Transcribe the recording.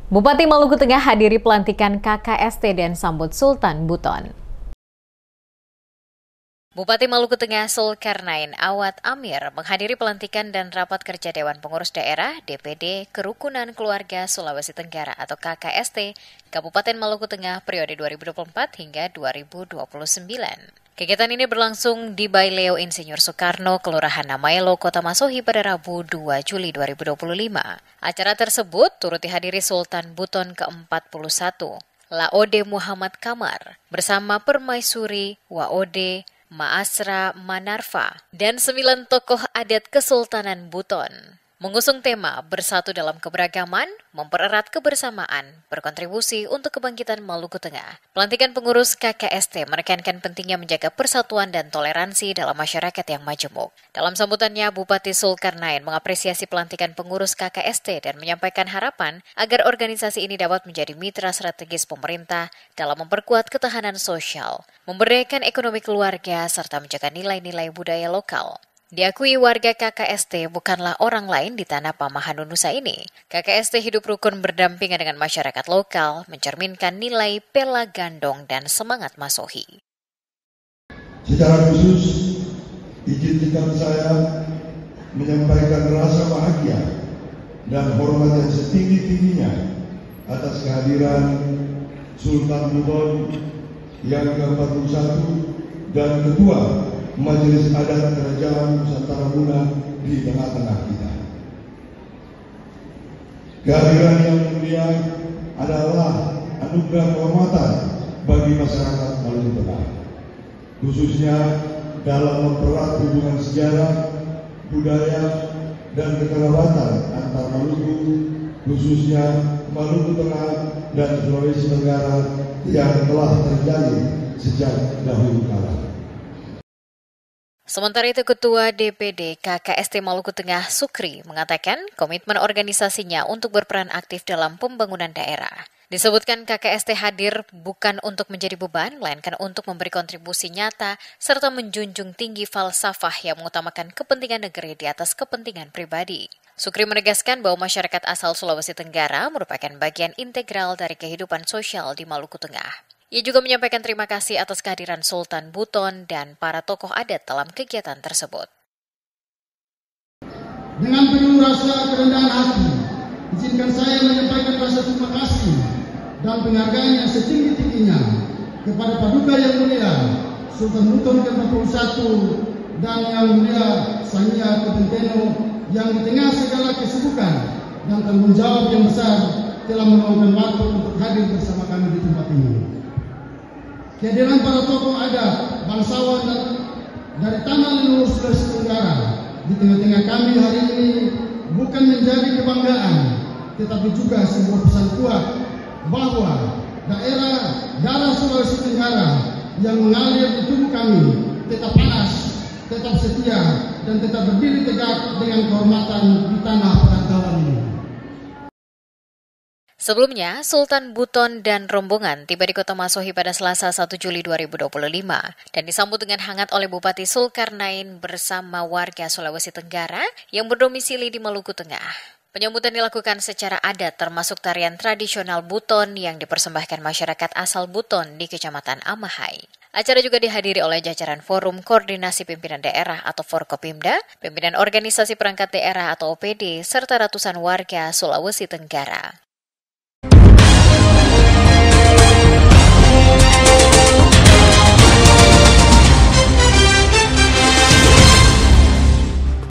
Bupati Maluku Tengah hadiri pelantikan KKST dan sambut Sultan Buton. Bupati Maluku Tengah Zulkarnain Awad Amir menghadiri pelantikan dan rapat kerja Dewan Pengurus Daerah DPD Kerukunan Keluarga Sulawesi Tenggara atau KKST Kabupaten Maluku Tengah periode 2024 hingga 2029. Kegiatan ini berlangsung di Baileo Insinyur Soekarno, Kelurahan Namaelo, Kota Masohi pada Rabu 2 Juli 2025. Acara tersebut turut dihadiri Sultan Buton ke-41, Laode Muhammad Kamar, bersama Permaisuri Waode Maasra Manarfa, dan 9 tokoh adat Kesultanan Buton. Mengusung tema Bersatu dalam Keberagaman, mempererat kebersamaan, berkontribusi untuk kebangkitan Maluku Tengah. Pelantikan pengurus KKST menekankan pentingnya menjaga persatuan dan toleransi dalam masyarakat yang majemuk. Dalam sambutannya, Bupati Zulkarnain mengapresiasi pelantikan pengurus KKST dan menyampaikan harapan agar organisasi ini dapat menjadi mitra strategis pemerintah dalam memperkuat ketahanan sosial, memberdayakan ekonomi keluarga, serta menjaga nilai-nilai budaya lokal. Diakui warga KKST bukanlah orang lain di tanah Pamahan Nusa ini. KKST hidup rukun berdampingan dengan masyarakat lokal, mencerminkan nilai pela gandong dan semangat masohi. Secara khusus, izinkan saya menyampaikan rasa bahagia dan hormat yang setinggi-tingginya atas kehadiran Sultan Buton yang ke-41 dan Ketua Majelis Adat Kerajaan Nusantara Muna di tengah-tengah kita. Kehadiran yang mulia adalah anugerah kehormatan bagi masyarakat Maluku Tengah, khususnya dalam mempererat hubungan sejarah, budaya, dan kekerabatan antar Maluku, khususnya Maluku Tengah dan Sulawesi Tenggara yang telah terjalin sejak dahulu kala. Sementara itu, Ketua DPD KKST Maluku Tengah Sukri mengatakan komitmen organisasinya untuk berperan aktif dalam pembangunan daerah. Disebutkan KKST hadir bukan untuk menjadi beban, melainkan untuk memberi kontribusi nyata serta menjunjung tinggi falsafah yang mengutamakan kepentingan negeri di atas kepentingan pribadi. Sukri menegaskan bahwa masyarakat asal Sulawesi Tenggara merupakan bagian integral dari kehidupan sosial di Maluku Tengah. Ia juga menyampaikan terima kasih atas kehadiran Sultan Buton dan para tokoh adat dalam kegiatan tersebut. Dengan penuh rasa kerendahan hati, izinkan saya menyampaikan rasa terima kasih dan penghargaan yang setinggi-tingginya kepada Paduka Yang Mulia Sultan Buton ke-41 dan Yang Mulia Sania Kepenteno yang di tengah segala kesibukan dan tanggung jawab yang besar telah meluangkan waktu untuk hadir bersama kami di tempat ini. Kehadiran para tokoh adat, bangsawan dari tanah leluhur Sulawesi Tenggara di tengah-tengah kami hari ini bukan menjadi kebanggaan, tetapi juga sebuah pesan kuat bahwa darah Sulawesi Tenggara yang mengalir di tubuh kami tetap panas, tetap setia, dan tetap berdiri tegak dengan kehormatan di tanah perantauan ini. Sebelumnya, Sultan Buton dan rombongan tiba di Kota Masohi pada Selasa 1 Juli 2025 dan disambut dengan hangat oleh Bupati Zulkarnain bersama warga Sulawesi Tenggara yang berdomisili di Maluku Tengah. Penyambutan dilakukan secara adat termasuk tarian tradisional Buton yang dipersembahkan masyarakat asal Buton di Kecamatan Amahai. Acara juga dihadiri oleh jajaran Forum Koordinasi Pimpinan Daerah atau Forkopimda, pimpinan organisasi perangkat daerah atau OPD, serta ratusan warga Sulawesi Tenggara.